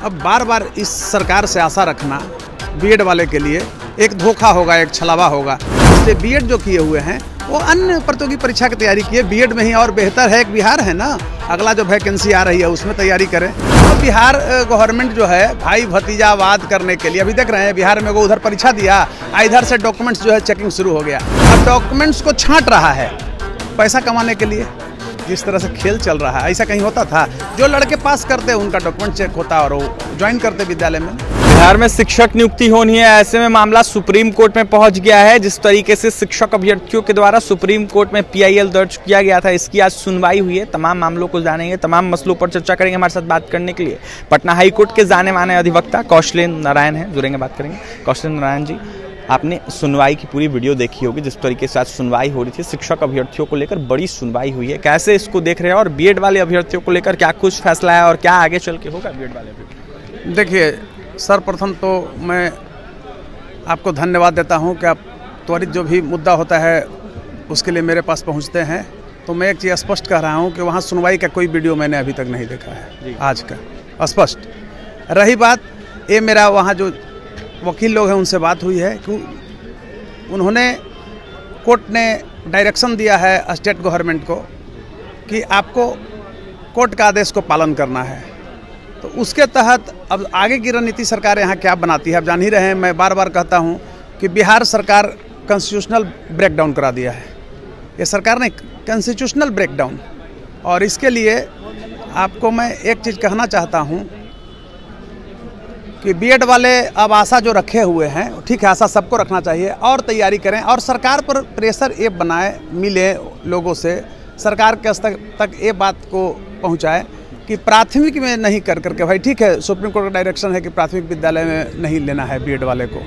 अब बार बार इस सरकार से आशा रखना बीएड वाले के लिए एक धोखा होगा, एक छलावा होगा। इसलिए बीएड जो किए हुए हैं वो अन्य प्रतियोगी परीक्षा की तैयारी किए, बीएड में ही और बेहतर है। एक बिहार है ना, अगला जो वैकेंसी आ रही है उसमें तैयारी करें। तो बिहार गवर्नमेंट जो है भाई भतीजावाद करने के लिए, अभी देख रहे हैं बिहार में वो उधर परीक्षा दिया, इधर से डॉक्यूमेंट्स जो है चेकिंग शुरू हो गया। अब डॉक्यूमेंट्स को छांट रहा है पैसा कमाने के लिए। जिस तरह से खेल चल रहा है, ऐसा कहीं होता था? जो लड़के पास करते उनका डॉक्यूमेंट चेक होता और वो ज्वाइन करते विद्यालय में। बिहार में शिक्षक नियुक्ति होनी है, ऐसे में मामला सुप्रीम कोर्ट में पहुंच गया है। जिस तरीके से शिक्षक अभ्यर्थियों के द्वारा सुप्रीम कोर्ट में पीआईएल दर्ज किया गया था, इसकी आज सुनवाई हुई है। तमाम मामलों को जानेंगे, तमाम मसलों पर चर्चा करेंगे। हमारे साथ बात करने के लिए पटना हाईकोर्ट के जाने माने अधिवक्ता कौशलेंद्र नारायण हैं, जुड़ेंगे, बात करेंगे। कौशलेंद्र नारायण जी, आपने सुनवाई की पूरी वीडियो देखी होगी, जिस तरीके से आज सुनवाई हो रही थी शिक्षक अभ्यर्थियों को लेकर, बड़ी सुनवाई हुई है। कैसे इसको देख रहे हैं और बीएड वाले अभ्यर्थियों को लेकर क्या कुछ फैसला है और क्या आगे चल के होगा बीएड वाले अभ्यर्थी? देखिए, सर्वप्रथम तो मैं आपको धन्यवाद देता हूं कि आप त्वरित जो भी मुद्दा होता है उसके लिए मेरे पास पहुंचते हैं। तो मैं एक चीज़ स्पष्ट कह रहा हूं कि वहां सुनवाई का कोई वीडियो मैंने अभी तक नहीं देखा है आज का, स्पष्ट। रही बात ये, मेरा वहां जो वकील लोग हैं उनसे बात हुई है कि उन्होंने, कोर्ट ने डायरेक्शन दिया है स्टेट गवर्नमेंट को कि आपको कोर्ट का आदेश को पालन करना है। तो उसके तहत अब आगे की रणनीति सरकार यहाँ क्या बनाती है अब जान ही रहे हैं। मैं बार बार कहता हूँ कि बिहार सरकार कॉन्स्टिट्यूशनल ब्रेकडाउन करा दिया है। ये सरकार ने कॉन्स्टिट्यूशनल ब्रेकडाउन, और इसके लिए आपको मैं एक चीज़ कहना चाहता हूँ कि बीएड वाले अब आशा जो रखे हुए हैं, ठीक है, आशा सबको रखना चाहिए और तैयारी करें और सरकार पर प्रेशर ये बनाए, मिले लोगों से, सरकार के स्तर तक ये बात को पहुंचाए कि प्राथमिक में नहीं कर करके, भाई ठीक है, सुप्रीम कोर्ट का डायरेक्शन है कि प्राथमिक विद्यालय में नहीं लेना है बीएड वाले को,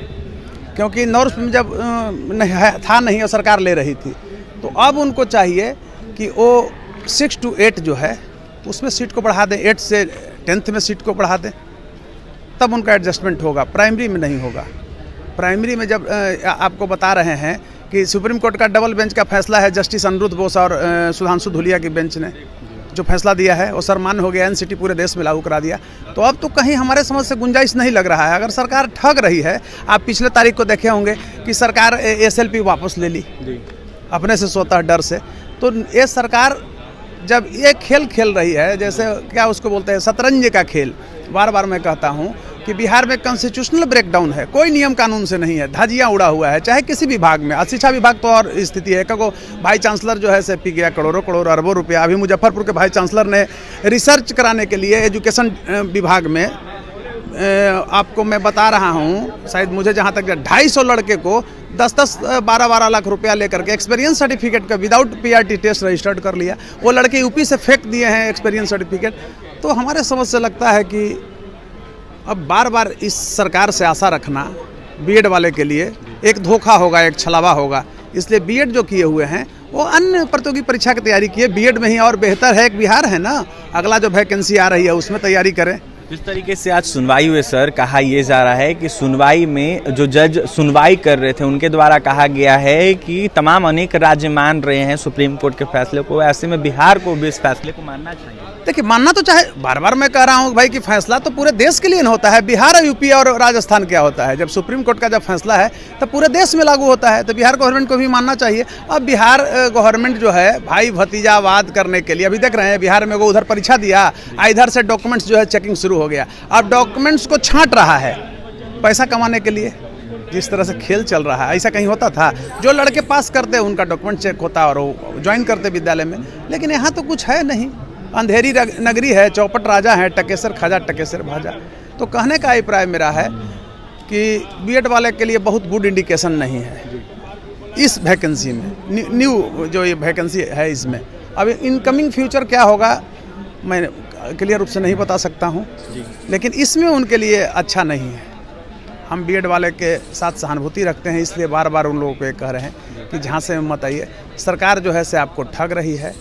क्योंकि नॉर्थ में जब था नहीं और सरकार ले रही थी, तो अब उनको चाहिए कि वो 6 to 8 जो है उसमें सीट को बढ़ा दें, 8 से 10th में सीट को बढ़ा दें, तब उनका एडजस्टमेंट होगा। प्राइमरी में नहीं होगा। प्राइमरी में जब आपको बता रहे हैं कि सुप्रीम कोर्ट का डबल बेंच का फैसला है, जस्टिस अनिरुद्ध बोस और सुधांशु धूलिया की बेंच ने जो फैसला दिया है वो सर्वमान्य हो गया, एनसीटी पूरे देश में लागू करा दिया। तो अब तो कहीं हमारे समझ से गुंजाइश नहीं लग रहा है। अगर सरकार ठग रही है, आप पिछले तारीख को देखे होंगे कि सरकार एसएलपी वापस ले ली अपने से स्वतः डर से। तो ये सरकार जब ये खेल खेल रही है, जैसे क्या उसको बोलते हैं, शतरंज का खेल। बार बार मैं कहता हूँ कि बिहार में कॉन्स्टिट्यूशनल ब्रेकडाउन है, कोई नियम कानून से नहीं है, धजिया उड़ा हुआ है, चाहे किसी विभाग में। शिक्षा विभाग तो और स्थिति है, क्योंकि भाई चांसलर जो है से पी गया करोड़ों अरबों रुपया। अभी मुजफ्फरपुर के भाई चांसलर ने रिसर्च कराने के लिए एजुकेशन विभाग में, आपको मैं बता रहा हूँ, शायद मुझे जहाँ तक 250 लड़के को 10-10, 12-12 लाख रुपया लेकर के एक्सपीरियंस सर्टिफिकेट का विदाउट पीआरटी टेस्ट रजिस्टर्ड कर लिया। वो लड़के यूपी से फेंक दिए हैं एक्सपीरियंस सर्टिफिकेट। तो हमारे समझ से लगता है कि अब बार बार इस सरकार से आशा रखना बीएड वाले के लिए एक धोखा होगा, एक छलावा होगा। इसलिए बीएड जो किए हुए हैं वो अन्य प्रतियोगी परीक्षा की तैयारी किए, बीएड में ही और बेहतर है। एक बिहार है ना, अगला जो वैकेंसी आ रही है उसमें तैयारी करें। जिस तरीके से आज सुनवाई हुई सर, कहा यह जा रहा है कि सुनवाई में जो जज सुनवाई कर रहे थे उनके द्वारा कहा गया है कि तमाम अनेक राज्य मान रहे हैं सुप्रीम कोर्ट के फैसले को, ऐसे में बिहार को भी इस फैसले को मानना चाहिए। देखिए, मानना तो चाहे, बार बार मैं कह रहा हूँ भाई कि फैसला तो पूरे देश के लिए होता है। बिहार, यूपी और राजस्थान क्या होता है, जब सुप्रीम कोर्ट का जब फैसला है तब पूरे देश में लागू होता है। तो बिहार गवर्नमेंट को भी मानना चाहिए। अब बिहार गवर्नमेंट जो है भाई भतीजावाद करने के लिए, अभी देख रहे हैं बिहार में वो उधर परीक्षा दिया, इधर से डॉक्यूमेंट्स जो है चेकिंग शुरू हो गया। अब डॉक्यूमेंट्स को छांट रहा है पैसा कमाने के लिए। जिस तरह से खेल चल रहा है, ऐसा कहीं होता था? जो लड़के पास करते उनका डॉक्यूमेंट चेक होता और वो ज्वाइन करते विद्यालय में। लेकिन यहाँ तो कुछ है नहीं, अंधेरी नगरी है, चौपट राजा है, टकेसर खाजा टकेसर भाजा। तो कहने का अभिप्राय मेरा है कि बीएड वाले के लिए बहुत गुड इंडिकेशन नहीं है इस वैकेंसी में। न्यू जो ये वैकेंसी है इसमें अब इनकमिंग फ्यूचर क्या होगा मैं क्लियर रूप से नहीं बता सकता हूँ, लेकिन इसमें उनके लिए अच्छा नहीं है। हम बीएड वाले के साथ सहानुभूति रखते हैं, इसलिए बार बार उन लोगों को ये कह रहे हैं कि जहाँ से मत आइए। सरकार जो है से आपको ठग रही है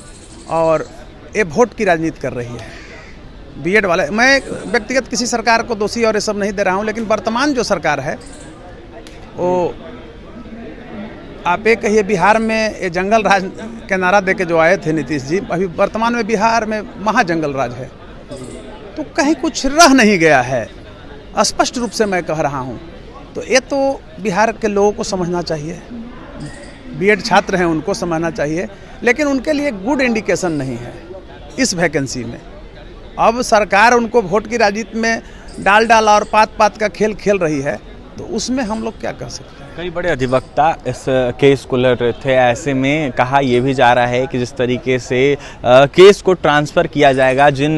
और ये वोट की राजनीति कर रही है बीएड वाले। मैं व्यक्तिगत किसी सरकार को दोषी और ये सब नहीं दे रहा हूँ, लेकिन वर्तमान जो सरकार है वो, आप ये कहिए बिहार में ये जंगल राज के नारा दे के जो आए थे नीतीश जी, अभी वर्तमान में बिहार में महाजंगल राज है। तो कहीं कुछ रह नहीं गया है, स्पष्ट रूप से मैं कह रहा हूँ। तो ये तो बिहार के लोगों को समझना चाहिए, बीएड छात्र हैं उनको समझना चाहिए, लेकिन उनके लिए गुड इंडिकेशन नहीं है इस वैकेंसी में। अब सरकार उनको वोट की राजनीति में डाल और पात का खेल खेल रही है, तो उसमें हम लोग क्या कर सकते हैं। कई बड़े अधिवक्ता इस केस को लड़ रहे थे, ऐसे में कहा यह भी जा रहा है कि जिस तरीके से केस को ट्रांसफ़र किया जाएगा, जिन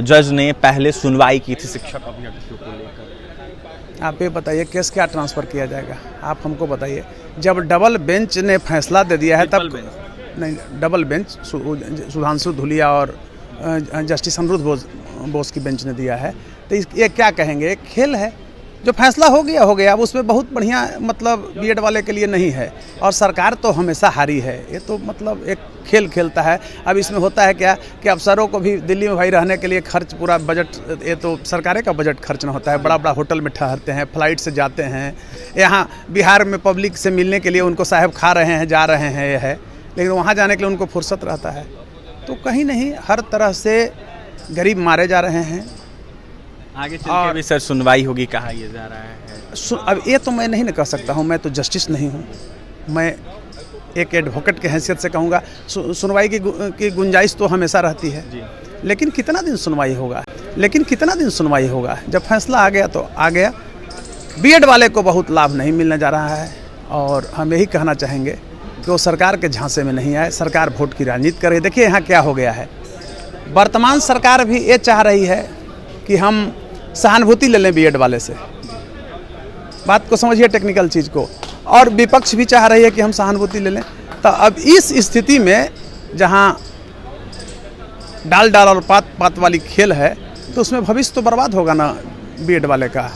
जज ने पहले सुनवाई की थी शिक्षक अभ्यर्थियों को लेकर। आप ये बताइए केस क्या ट्रांसफ़र किया जाएगा, आप हमको बताइए। जब डबल बेंच ने फैसला दे दिया है तब नहीं, डबल बेंच सुधांशु धुलिया और जस्टिस अनिरुद्ध बोस की बेंच ने दिया है, तो ये क्या कहेंगे, एक खेल है। जो फैसला हो गया। अब उसमें बहुत बढ़िया मतलब बीएड वाले के लिए नहीं है, और सरकार तो हमेशा हारी है। ये तो मतलब एक खेल खेलता है। अब इसमें होता है क्या कि अफसरों को भी दिल्ली में भाई रहने के लिए खर्च, पूरा बजट, ये तो सरकारें का बजट खर्चना होता है। बड़ा होटल में ठहरते हैं, फ्लाइट से जाते हैं, यहाँ बिहार में पब्लिक से मिलने के लिए उनको साहब खा रहे हैं, जा रहे हैं, ये है, लेकिन वहाँ जाने के लिए उनको फुर्सत रहता है। तो कहीं नहीं, हर तरह से गरीब मारे जा रहे हैं। आगे चल के भी सर सुनवाई होगी, कहा यह जा रहा है। अब ये तो मैं नहीं न कह सकता हूँ, मैं तो जस्टिस नहीं हूँ। मैं एक एडवोकेट के हैसियत से कहूँगा, सुनवाई की गुंजाइश तो हमेशा रहती है, लेकिन कितना दिन सुनवाई होगा। जब फैसला आ गया तो आ गया। बीएड वाले को बहुत लाभ नहीं मिलने जा रहा है, और हम यही कहना चाहेंगे कि वो सरकार के झांसे में नहीं आए, सरकार वोट की राजनीति करे। देखिए यहाँ क्या हो गया है, वर्तमान सरकार भी ये चाह रही है कि हम सहानुभूति ले लें बीएड वाले से। बात को समझिए, टेक्निकल चीज़ को, और विपक्ष भी चाह रही है कि हम सहानुभूति ले लें। तो अब इस स्थिति में जहां डाल और पात वाली खेल है, तो उसमें भविष्य तो बर्बाद होगा ना बीएड वाले का।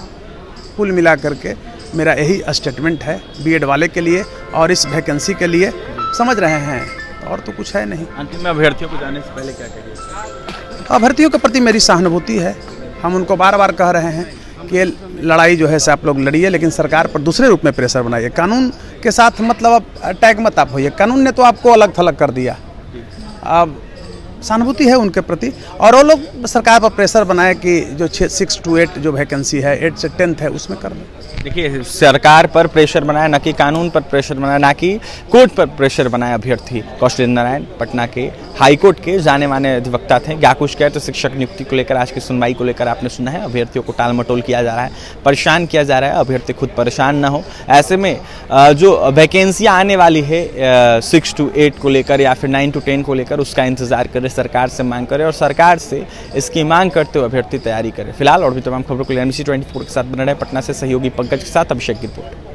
कुल मिला करके मेरा यही स्टेटमेंट है बीएड वाले के लिए और इस वैकेंसी के लिए, समझ रहे हैं, और तो कुछ है नहीं। अंतिम में अभ्यर्थियों को जाने से पहले क्या करिए? अभ्यर्थियों के प्रति मेरी सहानुभूति है। हम उनको बार कह रहे हैं कि ये लड़ाई जो है से आप लोग लड़िए, लेकिन सरकार पर दूसरे रूप में प्रेशर बनाइए। कानून के साथ मतलब अब अटैक मत आप होइए। कानून ने तो आपको अलग थलग कर दिया। अब सहानुभूति है उनके प्रति, और वो लोग सरकार पर प्रेशर बनाए कि जो 6 to 8 जो वैकेंसी है, 8 से 10th है, उसमें कर लें। देखिए, सरकार पर प्रेशर बनाया, ना कि कानून पर प्रेशर बनाया, ना कि कोर्ट पर प्रेशर बनाया अभ्यर्थी कौशलेंद्र नारायण पटना के हाई कोर्ट के जाने माने अधिवक्ता थे। क्या कुछ कहे तो शिक्षक नियुक्ति को लेकर, आज की सुनवाई को लेकर आपने सुना है। अभ्यर्थियों को टाल मटोल किया जा रहा है, परेशान किया जा रहा है। अभ्यर्थी खुद परेशान ना हो, ऐसे में जो वैकेंसियाँ आने वाली है 6 to 8 को लेकर या फिर 9 to 10 को लेकर, उसका इंतजार करें, सरकार से मांग करें, और सरकार से इसकी मांग करते हुए अभ्यर्थी तैयारी करें। फिलहाल और भी तमाम खबरों को लिए NBC 24 के साथ बने रहे। पटना से सहयोगी पंकज के साथ अभिषेक की रिपोर्ट।